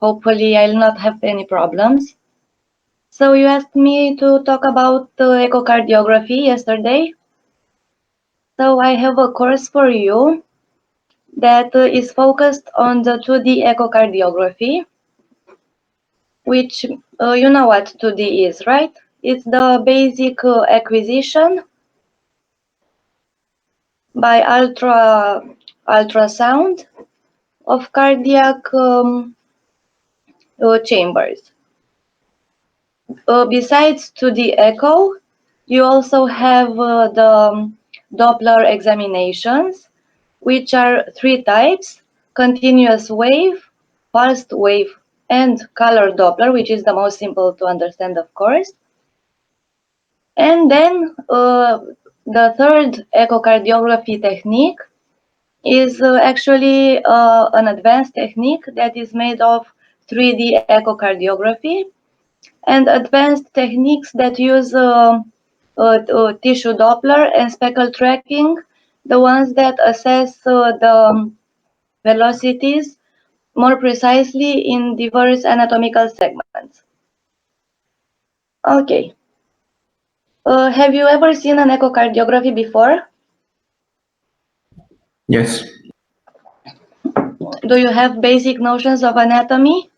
Hopefully I'll not have any problems. So you asked me to talk about echocardiography yesterday. So I have a course for you that is focused on the 2D echocardiography, which you know what 2D is, right? It's the basic acquisition by ultrasound of cardiac chambers. Besides 2D echo, you also have the Doppler examinations, which are three types: continuous wave, pulsed wave, and color Doppler, which is the most simple to understand, of course. And then the third echocardiography technique is actually an advanced technique that is made of 3D echocardiography and advanced techniques that use tissue Doppler and speckle tracking, the ones that assess the velocities more precisely in diverse anatomical segments. Okay. Have you ever seen an echocardiography before? Yes. Do you have basic notions of anatomy?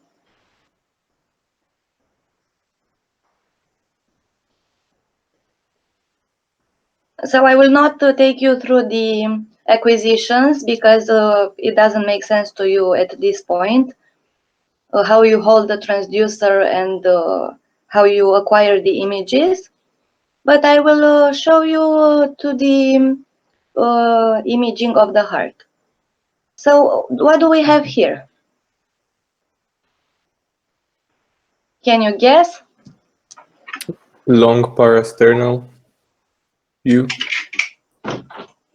So I will not take you through the acquisitions because it doesn't make sense to you at this point, how you hold the transducer and how you acquire the images. But I will show you to the imaging of the heart. So what do we have here? Can you guess? Long parasternal view.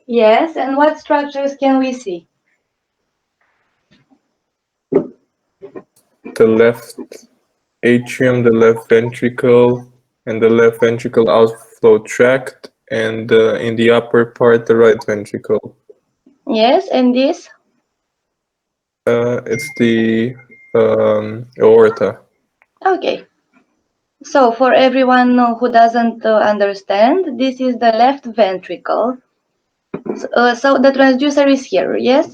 Yes, and what structures can we see? The left atrium, the left ventricle, and the left ventricle outflow tract, and in the upper part, the right ventricle. Yes, and this? It's the aorta. Okay. So for everyone who doesn't understand, this is the left ventricle. So the transducer is here, yes?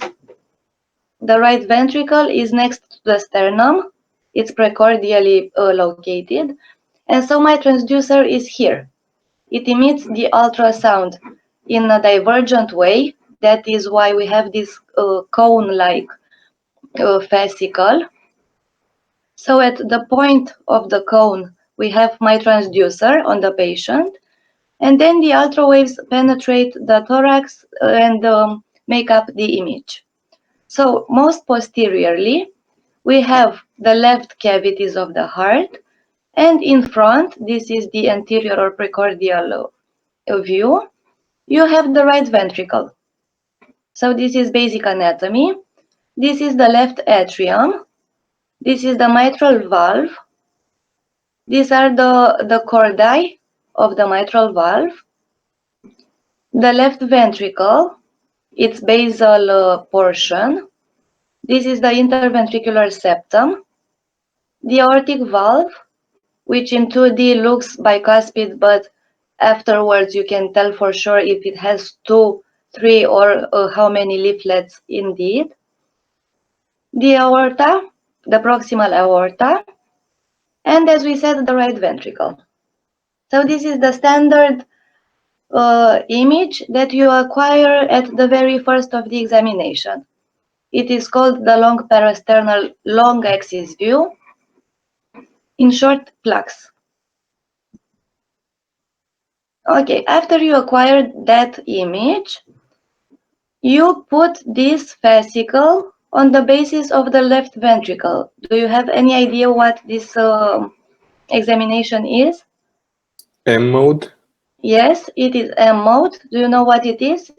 The right ventricle is next to the sternum. It's precordially located. And so my transducer is here. It emits the ultrasound in a divergent way. That is why we have this cone-like fascicle. So at the point of the cone, we have my transducer on the patient, and then the ultra waves penetrate the thorax and make up the image. So most posteriorly, we have the left cavities of the heart, and in front, this is the anterior or precordial view, you have the right ventricle. So this is basic anatomy. This is the left atrium. This is the mitral valve. These are the chordae of the mitral valve. The left ventricle, its basal portion. This is the interventricular septum. The aortic valve, which in 2D looks bicuspid, but afterwards you can tell for sure if it has 2, 3, or how many leaflets indeed. The aorta, the proximal aorta, and as we said, the right ventricle. So this is the standard image that you acquire at the very first of the examination. It is called the long parasternal long axis view, in short, PLAX. Okay, after you acquired that image, you put this fascicle on the basis of the left ventricle. Do you have any idea what this examination is? M mode. Yes, it is M mode. Do you know what it is?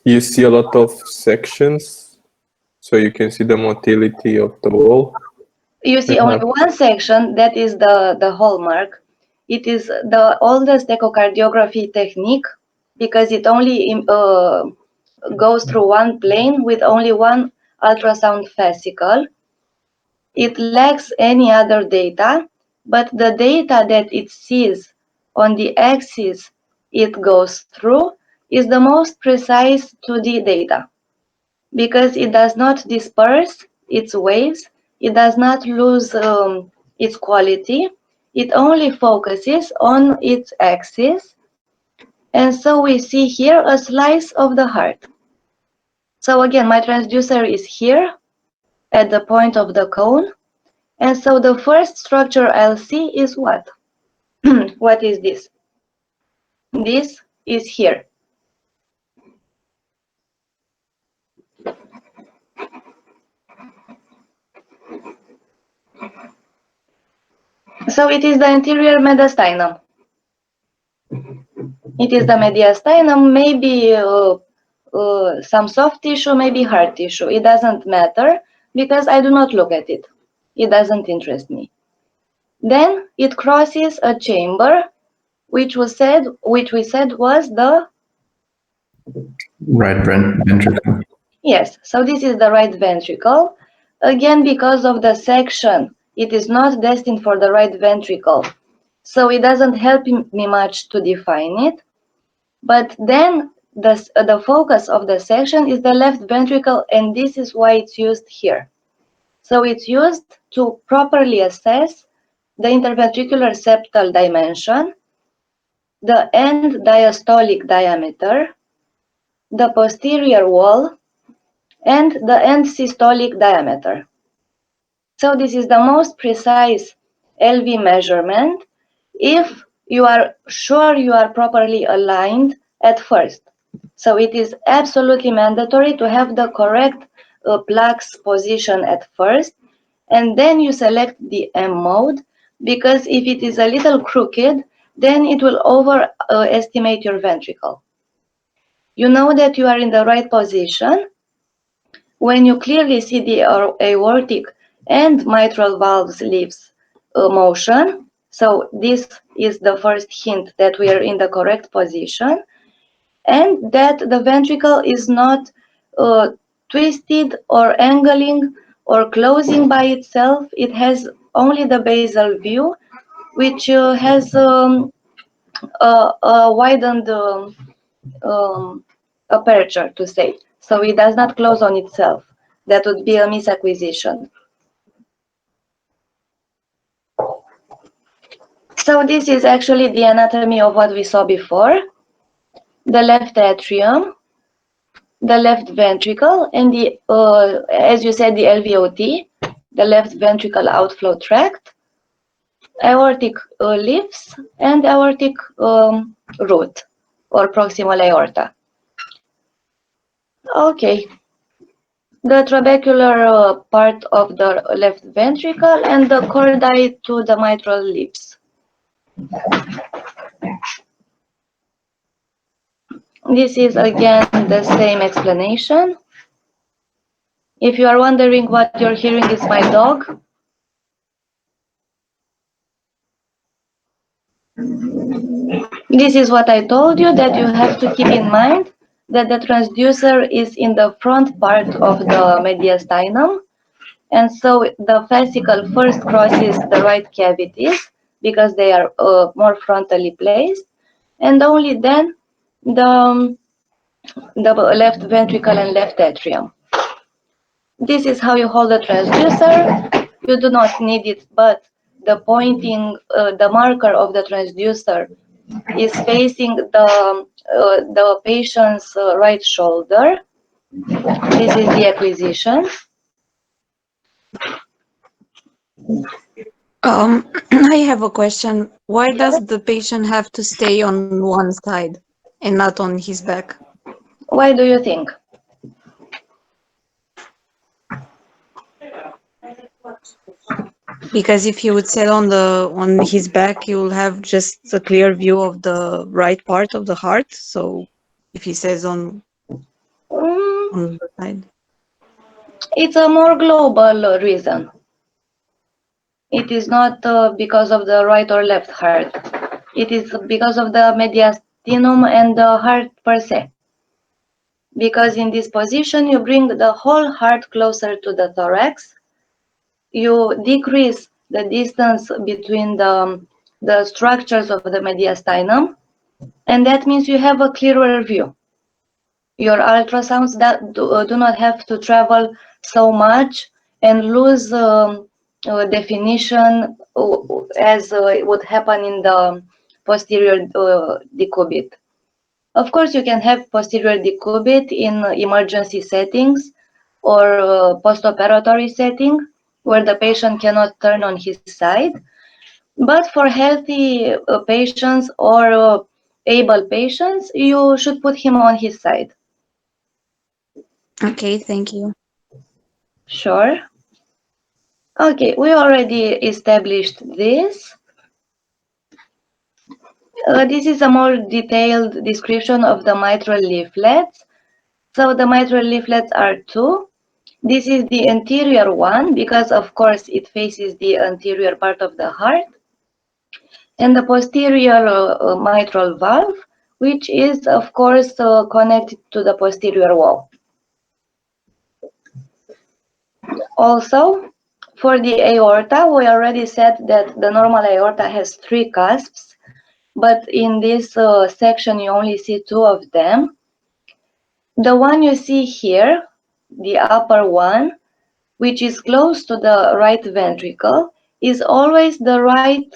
You see a lot of sections, so you can see the motility of the wall. You see only one section, that is the hallmark. It is the oldest echocardiography technique because it only goes through one plane with only one ultrasound fascicle. It lacks any other data, but the data that it sees on the axis it goes through is the most precise 2D data, because it does not disperse its waves, it does not lose its quality, it only focuses on its axis. And so we see here a slice of the heart. So again, my transducer is here at the point of the cone. And so the first structure I'll see is what? What is this? This is here. So it is the anterior mediastinum. It is the mediastinum, maybe some soft tissue, maybe hard tissue. It doesn't matter because I do not look at it. It doesn't interest me. Then it crosses a chamber, which we said was the right ventricle. Yes. So this is the right ventricle. Again, because of the section, it is not destined for the right ventricle. So it doesn't help me much to define it. But then the focus of the section is the left ventricle, and this is why it's used here. So it's used to properly assess the interventricular septal dimension, the end diastolic diameter, the posterior wall, and the end systolic diameter. So this is the most precise LV measurement if you are sure you are properly aligned at first. So it is absolutely mandatory to have the correct plugs position at first, and then you select the M mode, because if it is a little crooked, then it will overestimate your ventricle. You know that you are in the right position when you clearly see the aortic and mitral valves leaves motion. So this is the first hint that we are in the correct position, and that the ventricle is not twisted or angling or closing by itself. It has only the basal view, which has a widened aperture, to say. So it does not close on itself. That would be a misacquisition. So this is actually the anatomy of what we saw before. The left atrium, the left ventricle, and the, as you said, the LVOT, the left ventricle outflow tract, aortic leaves, and aortic root, or proximal aorta. Okay. The trabecular part of the left ventricle and the chordae to the mitral leaves. This is again the same explanation. If you are wondering what you're hearing is my dog. This is what I told you, that you have to keep in mind that the transducer is in the front part of the mediastinum. And so the fascicle first crosses the right cavities because they are more frontally placed. And only then the left ventricle and left atrium. This is how you hold the transducer. You do not need it, but the pointing, the marker of the transducer is facing the patient's right shoulder. This is the acquisition. I have a question. Why does the patient have to stay on one side and not on his back? Why do you think? Because if he would sit on his back, you will have just a clear view of the right part of the heart. So if he says on the side, It's a more global reason. It is not because of the right or left heart. It is because of the mediastinum and the heart per se. because in this position you bring the whole heart closer to the thorax. You decrease the distance between the structures of the mediastinum, and that means you have a clearer view. Your ultrasounds that do not have to travel so much and lose definition as it would happen in the posterior decubit. Of course, you can have posterior decubit in emergency settings or post-operatory setting where the patient cannot turn on his side. But for healthy patients or able patients, you should put him on his side. Okay, thank you. Sure. Okay, we already established this. This is a more detailed description of the mitral leaflets. So the mitral leaflets are two. This is the anterior one because, of course, it faces the anterior part of the heart. And the posterior mitral valve, which is, of course, connected to the posterior wall. Also, for the aorta, we already said that the normal aorta has 3 cusps, but in this section you only see 2 of them. The one you see here, the upper one, which is close to the right ventricle, is always the right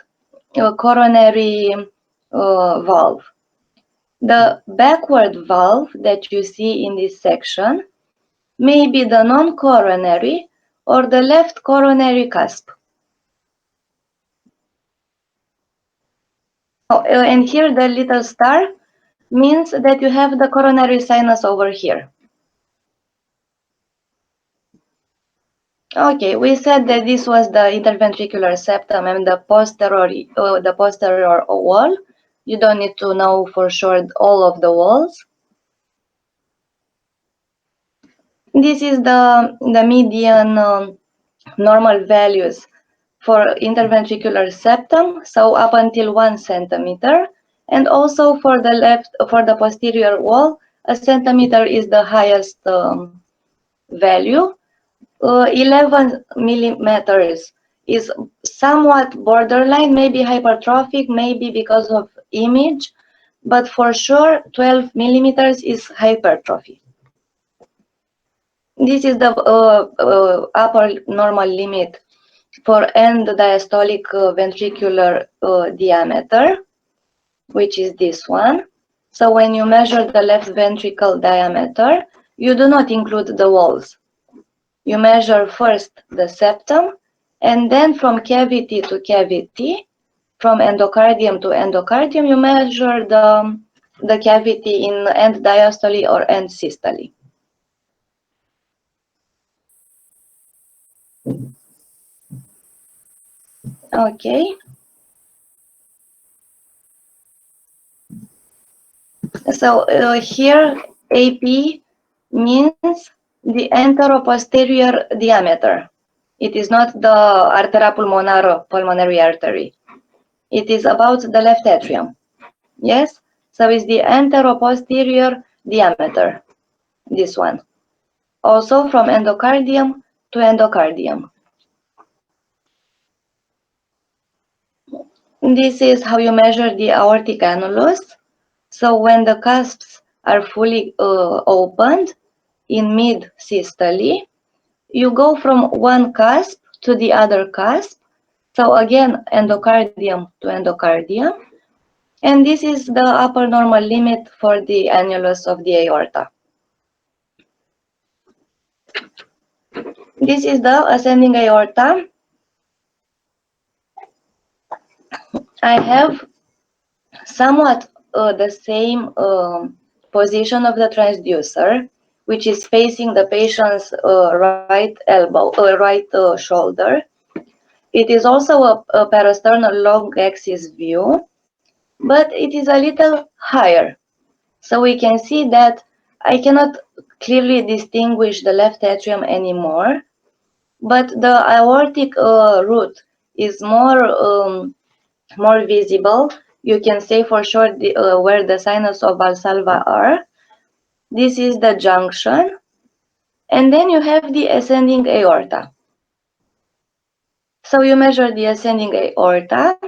coronary valve. The backward valve that you see in this section may be the non-coronary or the left coronary cusp. Oh, and here the little star means that you have the coronary sinus over here. Okay, we said that this was the interventricular septum and the posterior wall. You don't need to know for sure all of the walls. This is the median normal values for interventricular septum, so up until 1 centimeter, and also for the posterior wall, a centimeter is the highest value. 11 millimeters is somewhat borderline, maybe hypertrophic, maybe because of image, but for sure 12 millimeters is hypertrophy. This is the upper normal limit for end diastolic ventricular diameter, which is this one. So when you measure the left ventricle diameter, you do not include the walls. You measure first the septum, and then from cavity to cavity, from endocardium to endocardium, you measure the cavity in end diastole or end systole. Okay. So here AP means the anteroposterior diameter. It is not the arteria pulmonare, pulmonary artery. It is about the left atrium. Yes? So it's the anteroposterior diameter, this one. Also from endocardium to endocardium. This is how you measure the aortic annulus. So when the cusps are fully opened in mid-systole, you go from one cusp to the other cusp. So again, endocardium to endocardium. And this is the upper normal limit for the annulus of the aorta. This is the ascending aorta. I have somewhat the same position of the transducer, which is facing the patient's right elbow, right shoulder. It is also a parasternal long axis view, but it is a little higher. So we can see that I cannot clearly distinguish the left atrium anymore, but the aortic root is more visible. You can say for sure where the sinus of Valsalva are. This is the junction. And then you have the ascending aorta. So you measure the ascending aorta.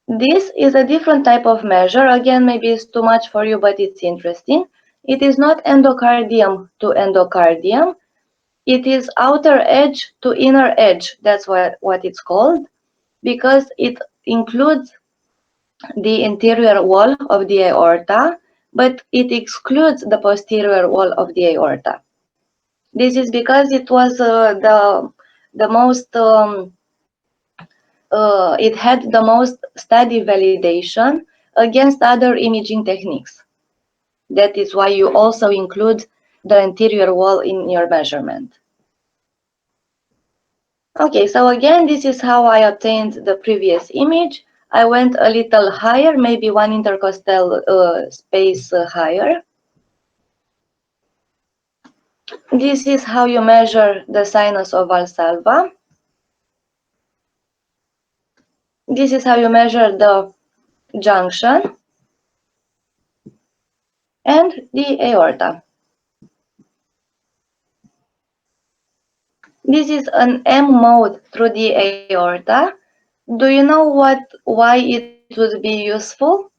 This is a different type of measure. Again, maybe it's too much for you, but it's interesting. It is not endocardium to endocardium. It is outer edge to inner edge. That's what it's called, because it includes the interior wall of the aorta, but it excludes the posterior wall of the aorta. This is because it was the most it had the most study validation against other imaging techniques. That is why you also include the interior wall in your measurement. Okay, so again, this is how I obtained the previous image. I went a little higher, maybe 1 intercostal space higher. This is how you measure the sinus of Valsalva. This is how you measure the junction and the aorta. This is an M mode through the aorta. Do you know why it would be useful?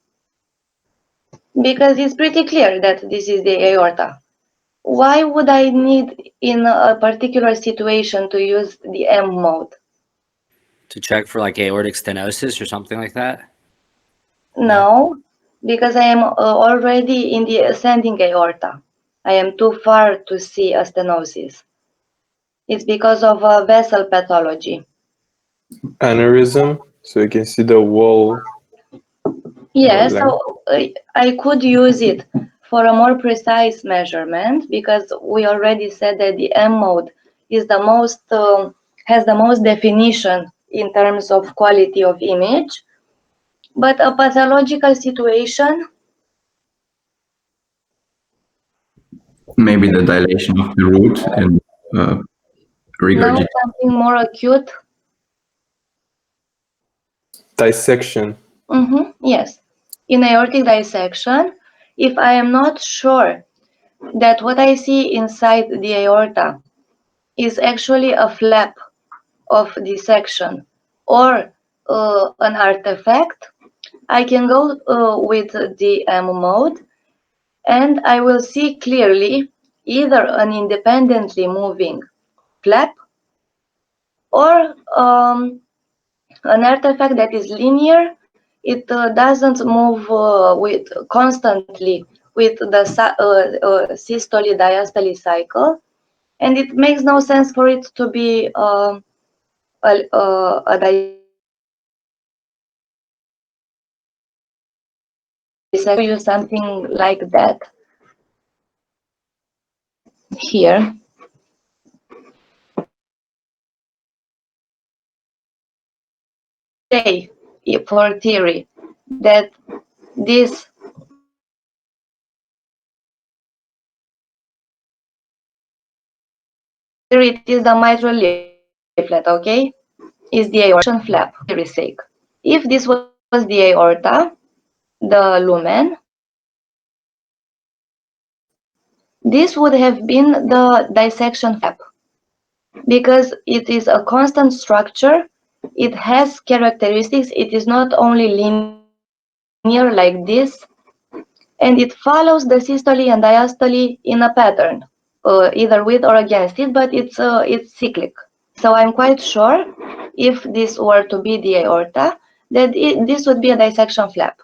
Because it's pretty clear that this is the aorta. Why would I need in a particular situation to use the M mode? To check for like aortic stenosis or something like that? No, because I am already in the ascending aorta. I am too far to see a stenosis. It's because of vessel pathology. Aneurysm, so you can see the wall. Yes, so I could use it for a more precise measurement, because we already said that the M mode is the most has the most definition in terms of quality of image. But a pathological situation, maybe the dilation of the root and now regurgitation. something more acute. Dissection. Yes, in aortic dissection, if I am not sure that what I see inside the aorta is actually a flap of dissection or an artifact, I can go with the M mode, and I will see clearly either an independently moving flap or an artifact that is linear. It doesn't move constantly with the systole diastole cycle, and it makes no sense for it to be a dissection, something like that here. Say for theory that this it is the mitral leaflet, okay, is the aorta flap, for theory's sake. If this was the aorta, the lumen, this would have been the dissection flap, because it is a constant structure. It has characteristics. It is not only linear like this, and it follows the systole and diastole in a pattern, either with or against it, but it's cyclic. So I'm quite sure if this were to be the aorta, that this would be a dissection flap.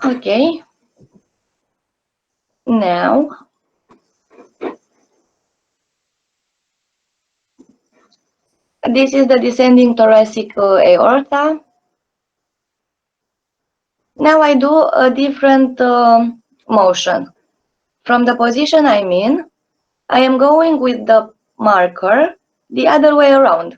Okay. Now, this is the descending thoracic aorta. Now I do a different motion. From the position I'm in, I am going with the marker the other way around.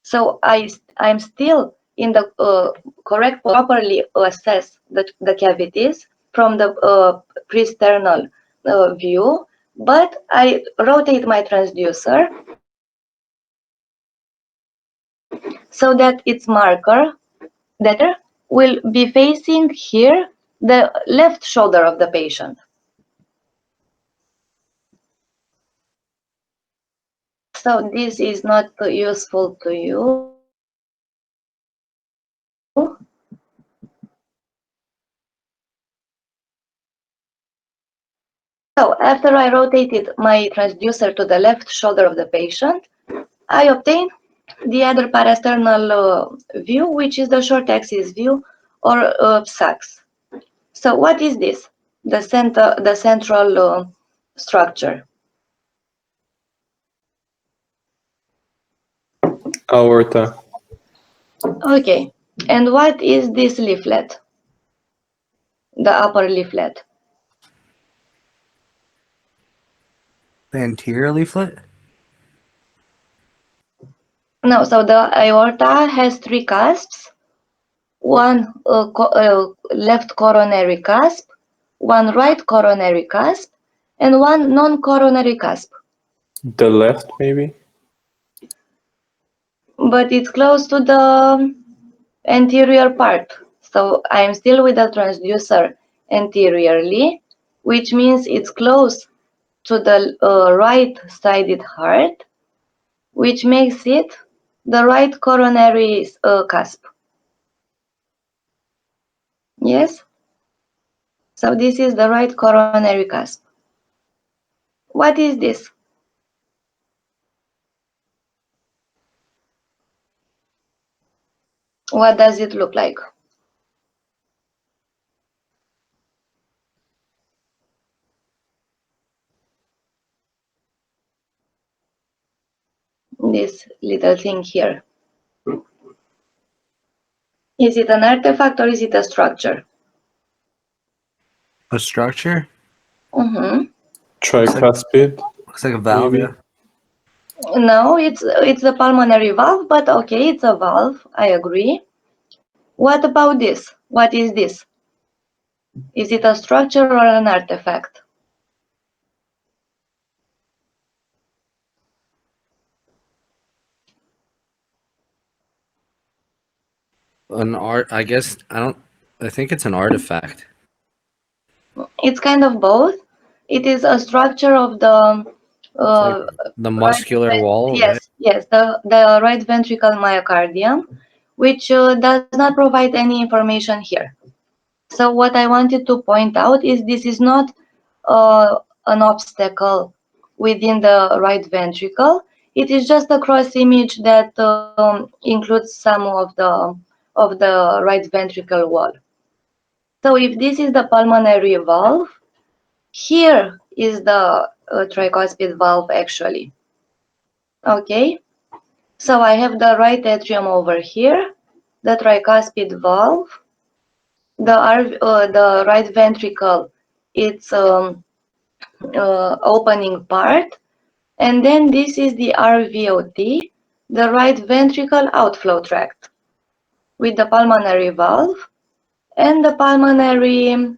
So I'm still in the correct, properly assess the cavities from the pre-sternal view, but I rotate my transducer so that its marker that will be facing here the left shoulder of the patient. So this is not useful to you. So after I rotated my transducer to the left shoulder of the patient, I obtained the other parasternal view, which is the short axis view, or PSAX. So what is this? The central structure. Aorta. Okay, and what is this leaflet? The upper leaflet. The anterior leaflet? No, so the aorta has three cusps, one left coronary cusp, one right coronary cusp, and one non-coronary cusp. The left, maybe? But it's close to the anterior part. So I'm still with the transducer anteriorly, which means it's close to the right-sided heart, which makes it the right coronary cusp. Yes? So this is the right coronary cusp. What is this? What does it look like? This little thing here. Is it an artifact or is it a structure? A structure? Mm-hmm. Tricuspid. Looks like a valve, Maybe. yeah. No, it's a pulmonary valve, but okay, it's a valve. I agree. What about this? What is this? Is it a structure or an artifact? I guess, I think it's an artifact. It's kind of both. It is a structure of the The muscular wall, right? yes, the right ventricle myocardium, which does not provide any information here. So what I wanted to point out is this is not an obstacle within the right ventricle. It is just a cross image that includes some of the right ventricle wall. So if this is the pulmonary valve, here is the tricuspid valve actually. Okay, so I have the right atrium over here, the tricuspid valve, the right ventricle, its opening part, and then this is the RVOT, the right ventricle outflow tract, with the pulmonary valve and the pulmonary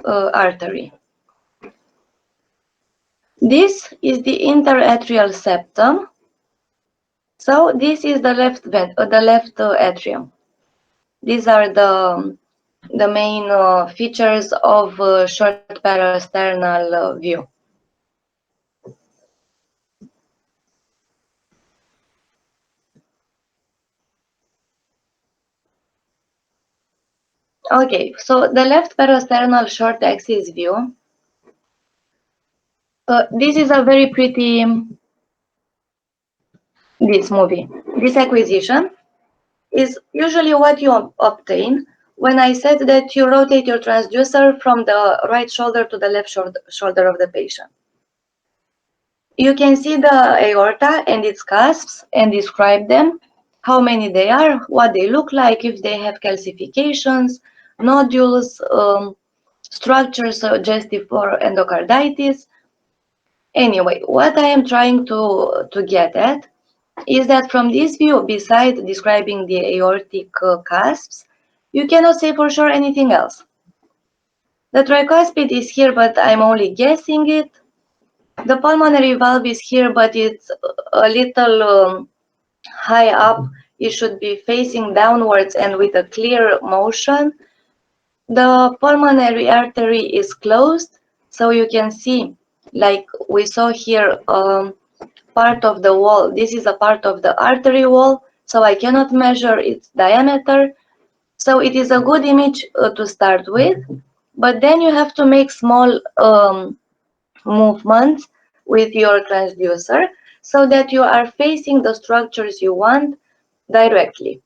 artery. This is the interatrial septum. So this is the left atrium. These are the main features of short parasternal view. Okay, so the left parasternal short axis view. This is a very pretty This acquisition is usually what you obtain when I said that you rotate your transducer from the right shoulder to the left shoulder of the patient. You can see the aorta and its cusps and describe them, how many they are, what they look like, if they have calcifications, nodules, structures suggestive for endocarditis. Anyway, what I am trying to get at is that from this view, besides describing the aortic cusps, you cannot say for sure anything else. The tricuspid is here, but I'm only guessing it. The pulmonary valve is here, but it's a little high up, it should be facing downwards and with a clear motion. The pulmonary artery is closed, so you can see, like we saw here, part of the wall. This is a part of the artery wall, so I cannot measure its diameter. So it is a good image to start with, but then you have to make small movements with your transducer so that you are facing the structures you want directly.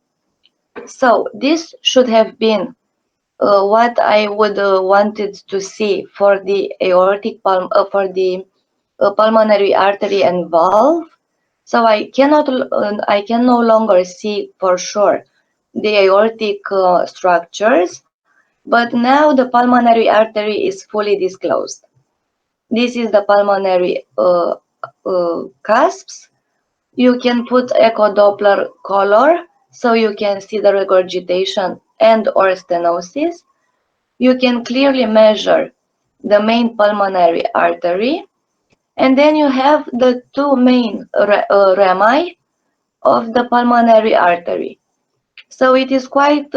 So this should have been what I would wanted to see for the aortic pulmonary artery and valve. So I can no longer see for sure the aortic structures, but now the pulmonary artery is fully disclosed. This is the pulmonary cusps. You can put echo Doppler color so you can see the regurgitation and or stenosis. You can clearly measure the main pulmonary artery, and then you have the two main rami of the pulmonary artery. So it is quite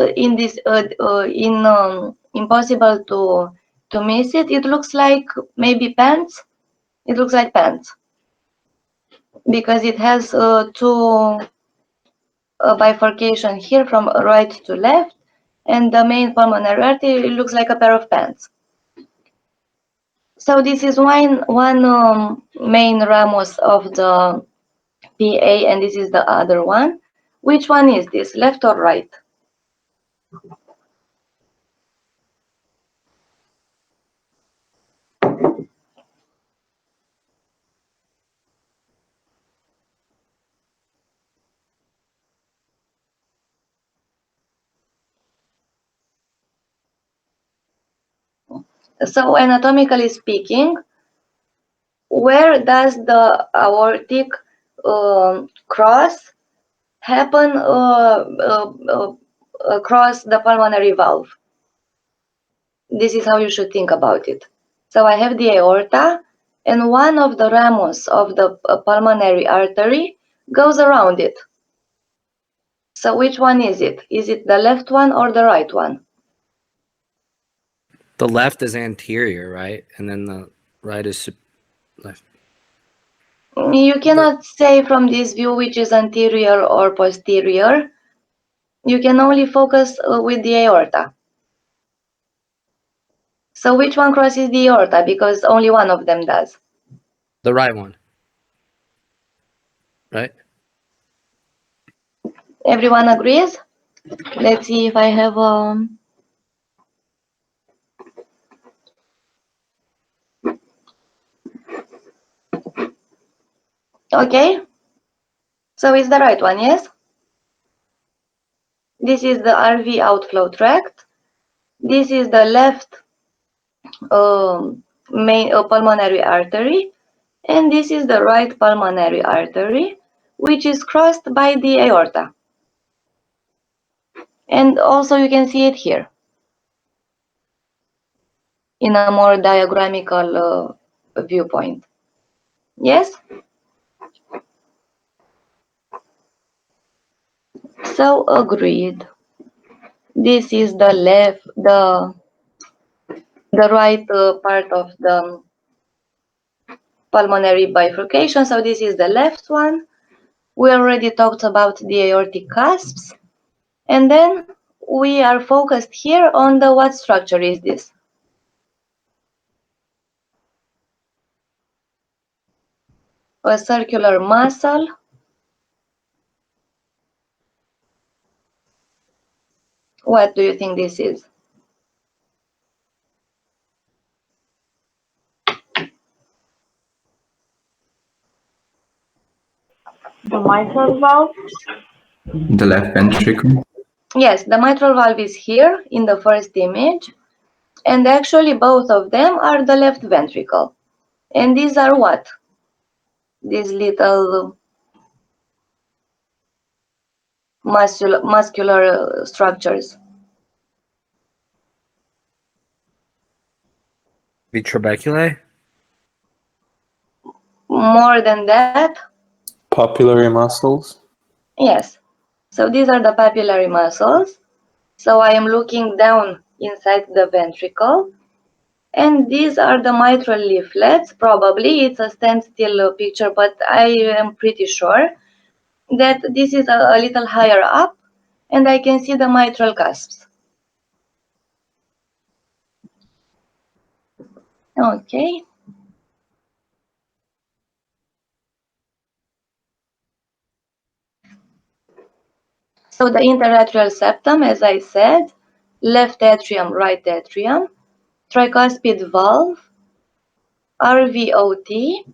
impossible to miss it. It looks like maybe pants. It looks like pants because it has two bifurcation here from right to left, and the main pulmonary artery looks like a pair of pants. So this is one main ramus of the PA, and this is the other one. Which one is this, left or right? So anatomically speaking, where does the aortic cross happen across the pulmonary valve? This is how you should think about it. So I have the aorta, and one of the ramus of the pulmonary artery goes around it. So which one is it? Is it the left one or the right one? The left is anterior, right? And then the right is left. You cannot say from this view which is anterior or posterior. You can only focus with the aorta. So which one crosses the aorta? Because only one of them does. The right one. Right? Everyone agrees? Let's see if I have okay. So it's the right one, yes? This is the RV outflow tract. This is the left main pulmonary artery, and this is the right pulmonary artery, which is crossed by the aorta. And also you can see it here in a more diagramical viewpoint. Yes? So agreed. This is the right part of the pulmonary bifurcation. So this is the left one. We already talked about the aortic cusps. And then we are focused here on the what structure is this? A circular muscle. What do you think this is? The mitral valve? The left ventricle. Yes, the mitral valve is here in the first image. And actually both of them are the left ventricle. And these are what? These little muscular structures. Trabeculae? More than that, Papillary muscles. Yes. So these are the papillary muscles. So I am looking down inside the ventricle. And these are the mitral leaflets. Probably it's a standstill picture, but I am pretty sure that this is a little higher up, and I can see the mitral cusps. Okay. So the interatrial septum, as I said, left atrium, right atrium, tricuspid valve, RVOT,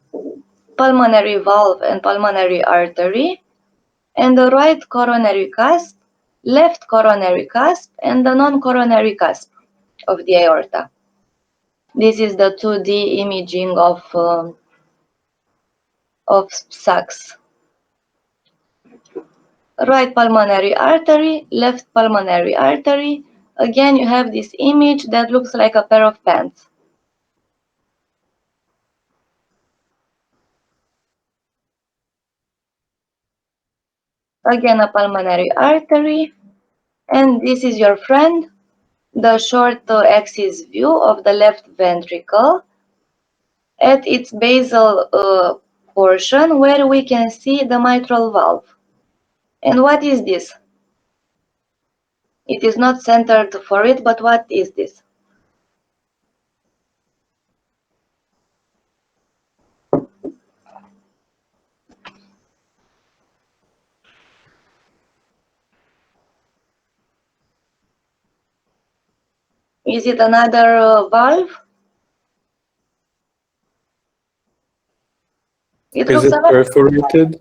pulmonary valve and pulmonary artery, and the right coronary cusp, left coronary cusp, and the non-coronary cusp of the aorta. This is the 2D imaging of SACS. Right pulmonary artery, left pulmonary artery. Again, you have this image that looks like a pair of pants. Again, a pulmonary artery. And this is your friend, the short axis view of the left ventricle at its basal portion where we can see the mitral valve. And what is this? It is not centered for it, but what is this? Is it another valve? It Is looks it a lot. perforated?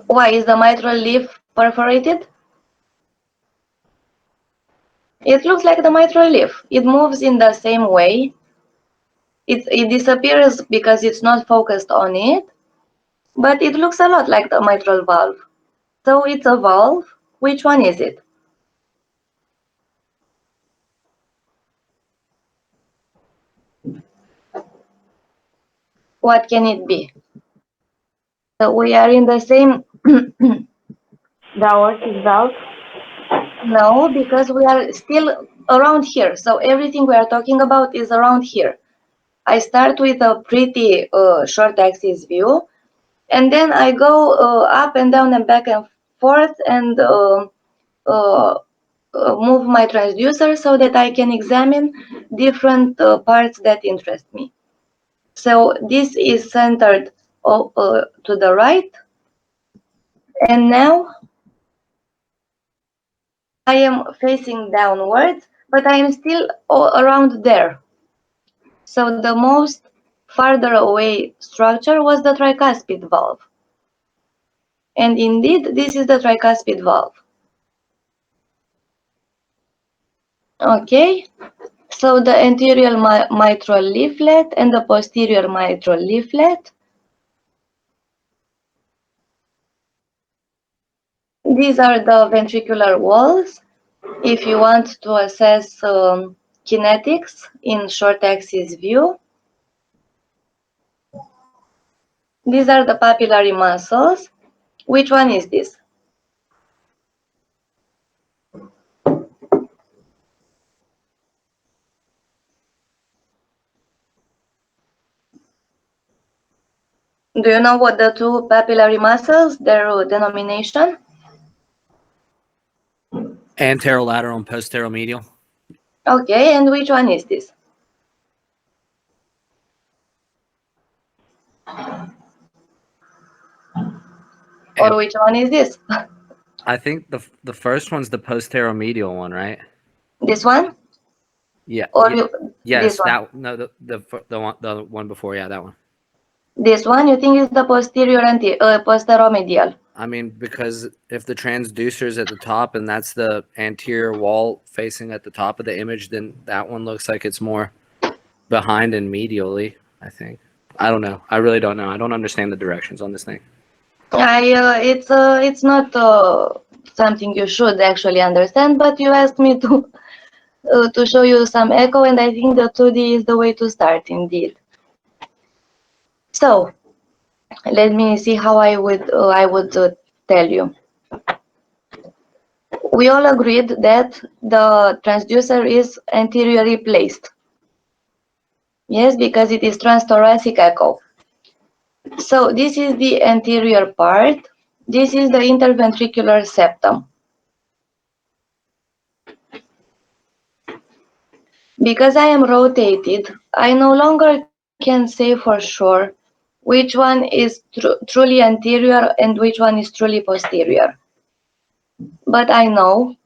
Why is the mitral leaf perforated? It looks like the mitral leaf. It moves in the same way. It disappears because it's not focused on it, but it looks a lot like the mitral valve. So it's a valve. Which one is it? What can it be? So we are in the same. The aortic valve. No, because we are still around here. So everything we are talking about is around here. I start with a pretty short axis view, and then I go up and down and back and forth and move my transducer so that I can examine different parts that interest me. So this is centered to the right, and now I am facing downwards, but I am still around there. So the most farther away structure was the tricuspid valve. And indeed, this is the tricuspid valve. Okay, so the anterior mitral leaflet and the posterior mitral leaflet. These are the ventricular walls. If you want to assess kinetics in short axis view. These are the papillary muscles. Which one is this? Do you know what the two papillary muscles, their denomination? Anterolateral and posteromedial. Okay, and which one is this? Or which one is this? I think the first one's the posteromedial one, right? This one? Yeah. Or Yes, this one? that no the one before, yeah, that one. This one you think is the posterior posteromedial? I mean, because if the transducer is at the top and that's the anterior wall facing at the top of the image, then that one looks like it's more behind and medially, I think. I don't know. I really don't know. I don't understand the directions on this thing. It's not something you should actually understand, but you asked me to show you some echo, and I think the 2D is the way to start indeed. So Let me see how I would tell you. We all agreed that the transducer is anteriorly placed. Yes, because it is transthoracic echo. So this is the anterior part. This is the interventricular septum. Because I am rotated, I no longer can say for sure which one is truly anterior and which one is truly posterior. But I know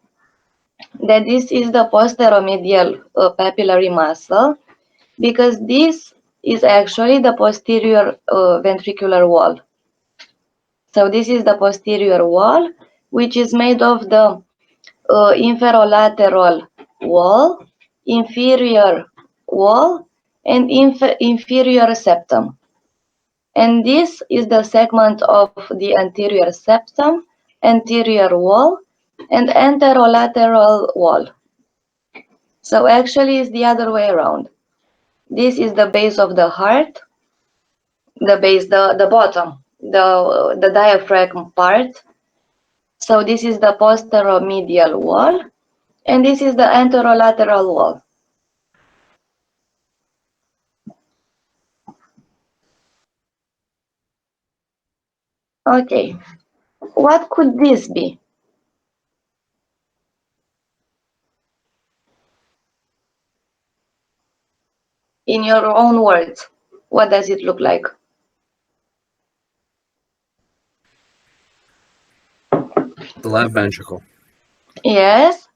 that this is the posteromedial papillary muscle, because this is actually the posterior ventricular wall. So this is the posterior wall, which is made of the inferolateral wall, inferior wall, and inferior septum. And this is the segment of the anterior septum, anterior wall, and anterolateral wall. So actually it's the other way around. This is the base of the heart, the base, the bottom, the diaphragm part. So this is the posteromedial wall, and this is the anterolateral wall. Okay, what could this be? In your own words, what does it look like? The left ventricle. Yes.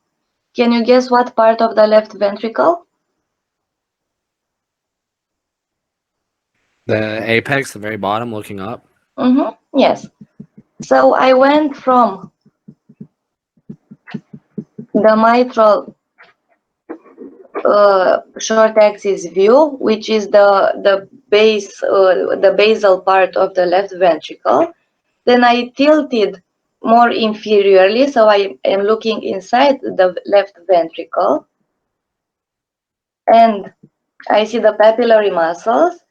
Can you guess what part of the left ventricle? The apex, the very bottom, looking up. Yes. So I went from the mitral short axis view, which is the base, the basal part of the left ventricle. Then I tilted more inferiorly, so I am looking inside the left ventricle, and I see the papillary muscles,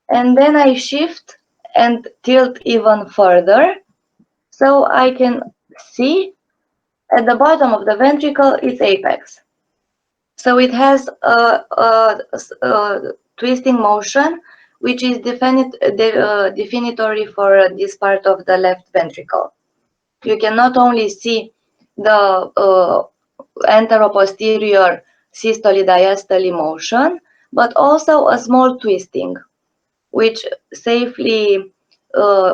and then I shift and tilt even further, so I can see at the bottom of the ventricle its apex. So it has a twisting motion, which is definitory for this part of the left ventricle. You can not only see the anteroposterior systole diastole motion, but also a small twisting, which safely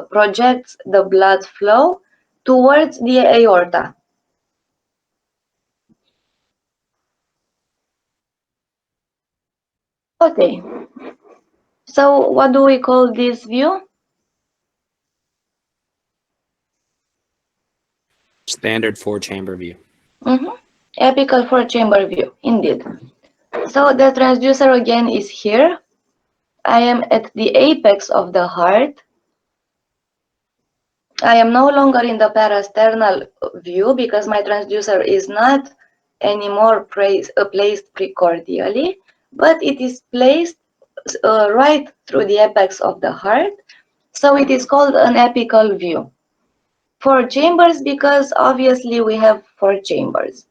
projects the blood flow towards the aorta. Okay, so what do we call this view? Standard 4-chamber view. Apical 4-chamber view, indeed. So the transducer again is here. I am at the apex of the heart. I am no longer in the parasternal view because my transducer is not anymore placed precordially, but it is placed right through the apex of the heart. So it is called an apical view. 4 chambers because obviously we have 4 chambers.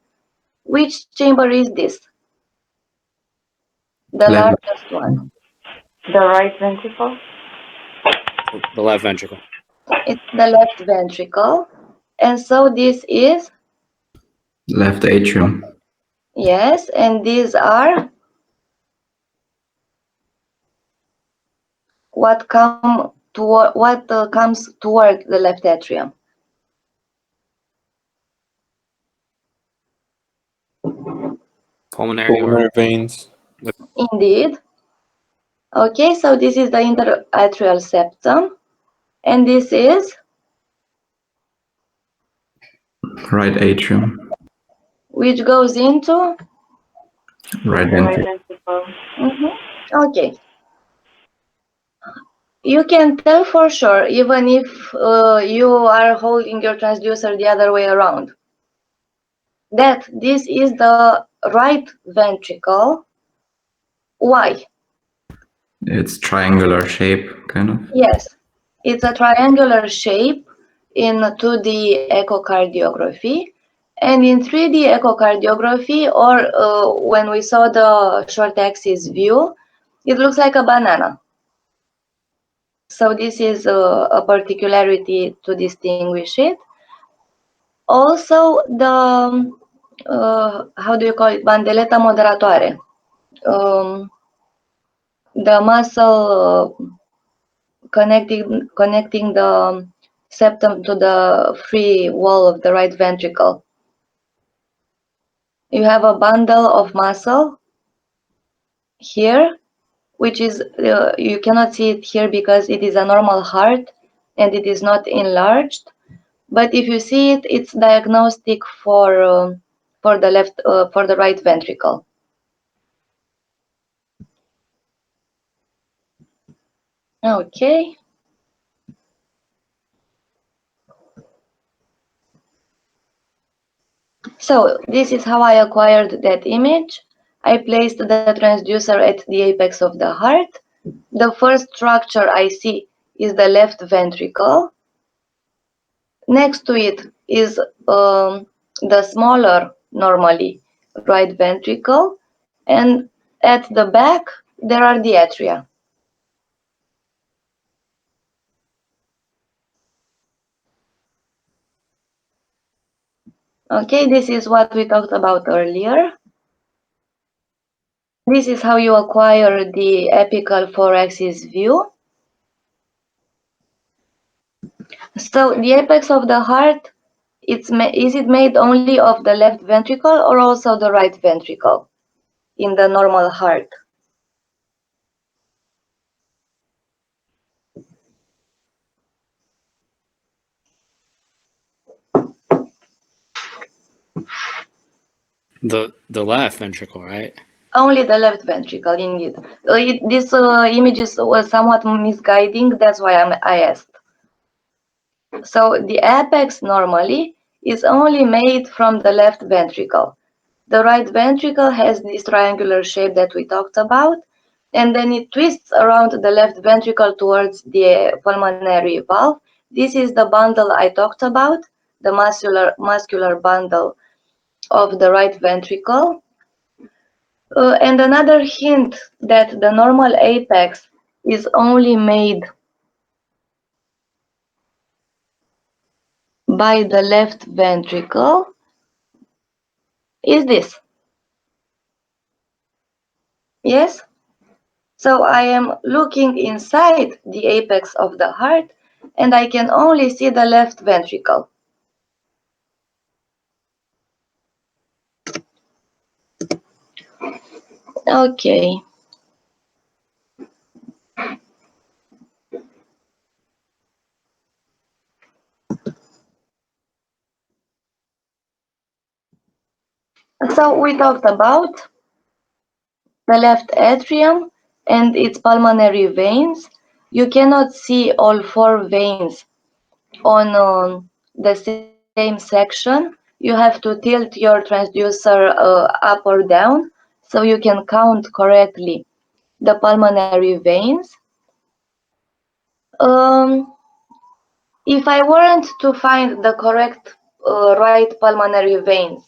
Which chamber is this? The Left. largest one. The right ventricle? The left ventricle. It's the left ventricle. And so this is? Left atrium. Yes, and these are what comes toward the left atrium. Pulmonary veins. Indeed. Okay, so this is the interatrial septum, and this is? Right atrium. Which goes into? Right ventricle. Okay. You can tell for sure, even if you are holding your transducer the other way around, that this is the right ventricle. Why? It's triangular shape, kind of. Yes. It's a triangular shape in 2D echocardiography. And in 3D echocardiography, or when we saw the short axis view, it looks like a banana. So this is a particularity to distinguish it. Also, the, how do you call it, bandeleta moderatoare. The muscle connecting the septum to the free wall of the right ventricle. You have a bundle of muscle here, which is, you cannot see it here because it is a normal heart and it is not enlarged. But if you see it, it's diagnostic for the right ventricle. Okay. So this is how I acquired that image. I placed the transducer at the apex of the heart. The first structure I see is the left ventricle. Next to it is the smaller, normally, right ventricle. And at the back, there are the atria. Okay, this is what we talked about earlier. This is how you acquire the apical 4-axis view. So the apex of the heart, is it made only of the left ventricle or also the right ventricle in the normal heart? The left ventricle, right? Only the left ventricle, indeed. This image was somewhat misguiding, that's why I asked. So the apex normally is only made from the left ventricle. The right ventricle has this triangular shape that we talked about, and then it twists around the left ventricle towards the pulmonary valve. This is the bundle I talked about, the muscular bundle of the right ventricle. And another hint that the normal apex is only made by the left ventricle is this. Yes? So I am looking inside the apex of the heart and I can only see the left ventricle. Okay. So we talked about the left atrium and its pulmonary veins. You cannot see all 4 veins on the same section. You have to tilt your transducer up or down so you can count correctly the pulmonary veins. If I weren't to find the correct right pulmonary veins,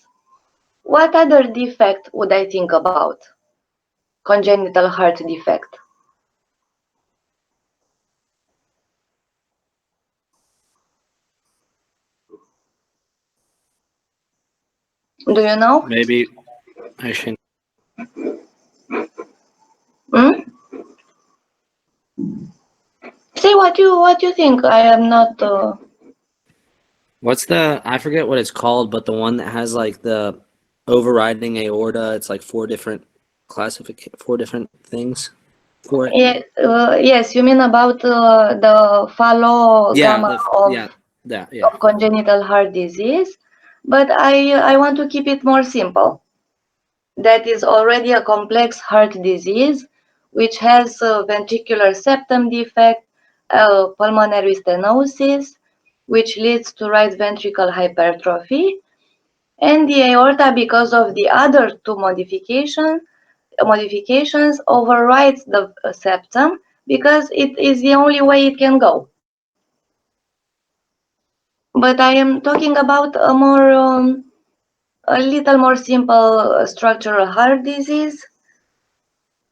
what other defect would I think about? Congenital heart defect. Do you know? Maybe I should. Hmm? Say what you think. I am not. What's I forget what it's called, but the one that has like the overriding aorta. It's like 4 different 4 different things for it. Yeah, yes, you mean about the gamma of congenital heart disease, but I want to keep it more simple. That is already a complex heart disease, which has ventricular septum defect, pulmonary stenosis, which leads to right ventricle hypertrophy, and the aorta, because of the other 2 modifications, overrides the septum because it is the only way it can go. But I am talking about a little more simple structural heart disease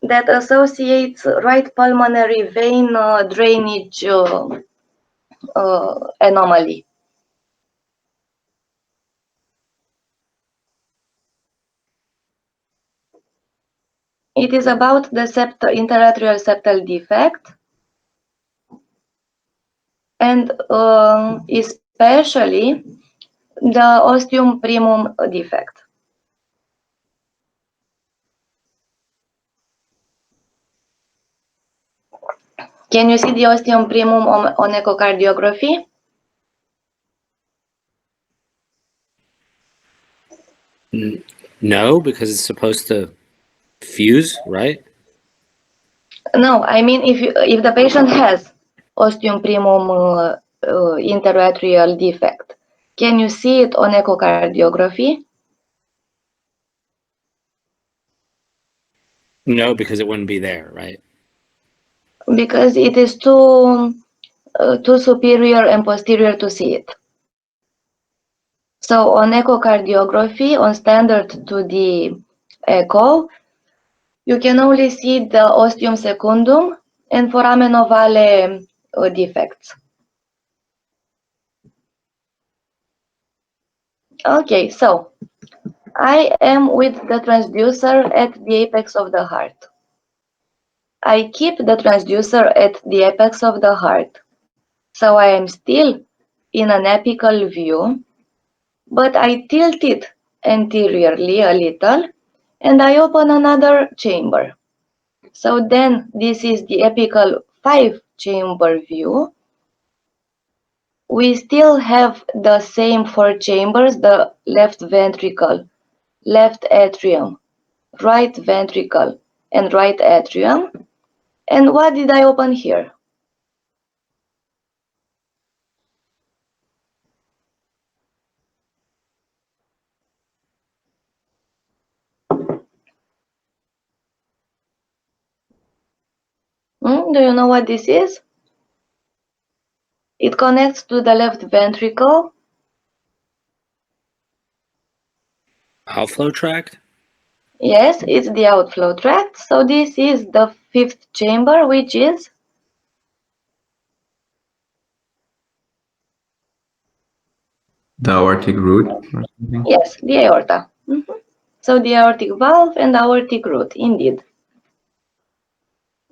that associates right pulmonary vein drainage anomaly. It is about the interatrial septal defect, and especially the ostium primum defect. Can you see the ostium primum on echocardiography? No, because it's supposed to fuse, right? No, I mean if the patient has ostium primum interatrial defect, can you see it on echocardiography? No, because it wouldn't be there, right? Because it is too superior and posterior to see it. So on echocardiography, on standard 2D echo, you can only see the ostium secundum and foramen ovale defects. Okay, so I am with the transducer at the apex of the heart. I keep the transducer at the apex of the heart, so I am still in an apical view, but I tilt it anteriorly a little and I open another chamber. So then this is the apical 5-chamber view. We still have the same 4 chambers, the left ventricle, left atrium, right ventricle, and right atrium. And what did I open here? Do you know what this is? It connects to the left ventricle. Outflow tract? Yes, it's the outflow tract. So this is the 5th chamber, which is The aortic root or something? yes, the aorta. So the aortic valve and aortic root, indeed.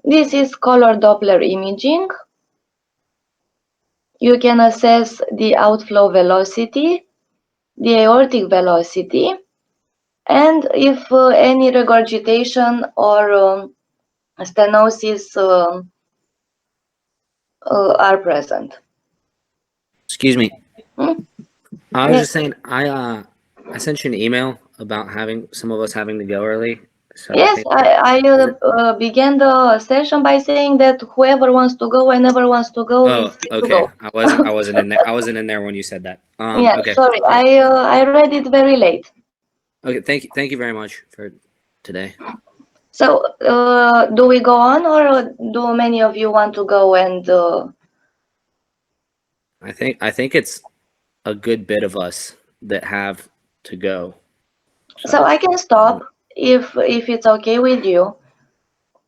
This is color Doppler imaging. You can assess the outflow velocity, the aortic velocity, and if any regurgitation or stenosis are present. Excuse me. Hmm? I was Yes. just saying I sent you an email about some of us having to go early. So Yes, I began the session by saying that whoever wants to go and never wants to go Oh, is free to okay. go. I wasn't in there. I wasn't in there when you said that. Yeah, Okay. sorry, I read it very late. Okay, thank you very much for today. So, do we go on, or do many of you want to go and? I think it's a good bit of us that have to go. So I can stop if it's okay with you.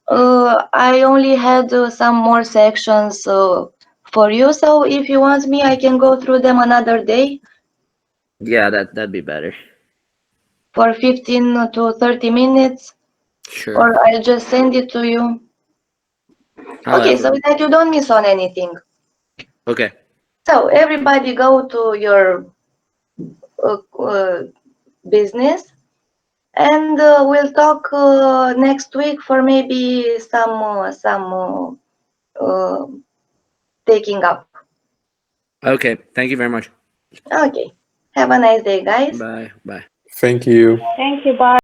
I only had some more sections for you, so if you want me, I can go through them another day Yeah, that'd be better. for 15 to 30 minutes, Sure. or I'll just send it to you. Okay, so that you don't miss on anything. Okay. So everybody go to your business, and we'll talk next week for maybe some taking up. Okay. Thank you very much. Okay. Have a nice day, guys. Bye. Bye. Thank you. Thank you, bye.